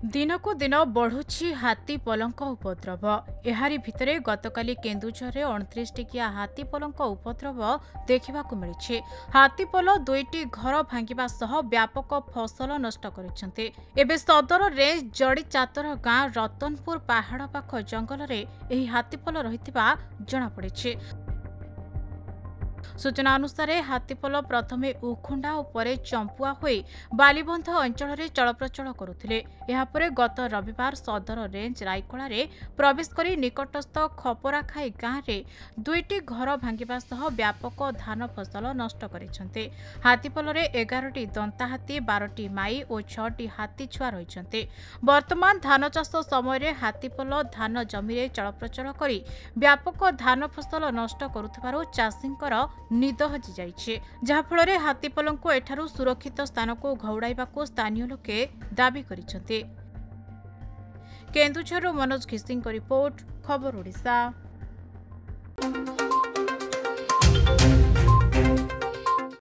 दिनकू दिन बढ़ुछि हाथी पलंक उपद्रव। एहारी भितरे गतकाली केन्दुझर 29 टिकिया हाथी पलंक उपद्रव देखिबाकू मिलिछि। हाथीपल दुईटी घर भांगिबा सह व्यापक फसल नष्ट करिसेंति। एबे सदर रेंज जड़ीचातर गां रतनपुर पहाड़ पाख जंगल रे एही हाथीपल रहितिबा जणा पड़िछि। सूचना अनुसार हाथीपल प्रथमे उखुंडा और परे चंपुआ होई बालीबंध अंचल में चलप्रचल करुथिले। एहापरे गत रविवार सदर रेंज रायकला रे प्रवेश करी निकटस्थ खपराखाई गांव रे दुईटी घर भांगिबा सह व्यापक धान फसल नष्ट करिसेंति। हाथीपल रे 11टी दंता हाथी 12टी माई और 6टी हाथी छुआ रहिसेंति। वर्तमान धान चाष समय रे हाथीपल धान जमी रे चलप्रचल करी व्यापक धान फसल नष्ट करुथिबारु चाषींकर निद हजि जाइछे, जहाँफल हाथीपल को एठारु सुरक्षित स्थान को घौड़ाइबाकू स्थानीय लोके दाबी करिसेंति। केन्दुझरु मनोज घिसिंग रिपोर्ट, खबर ओडिशा।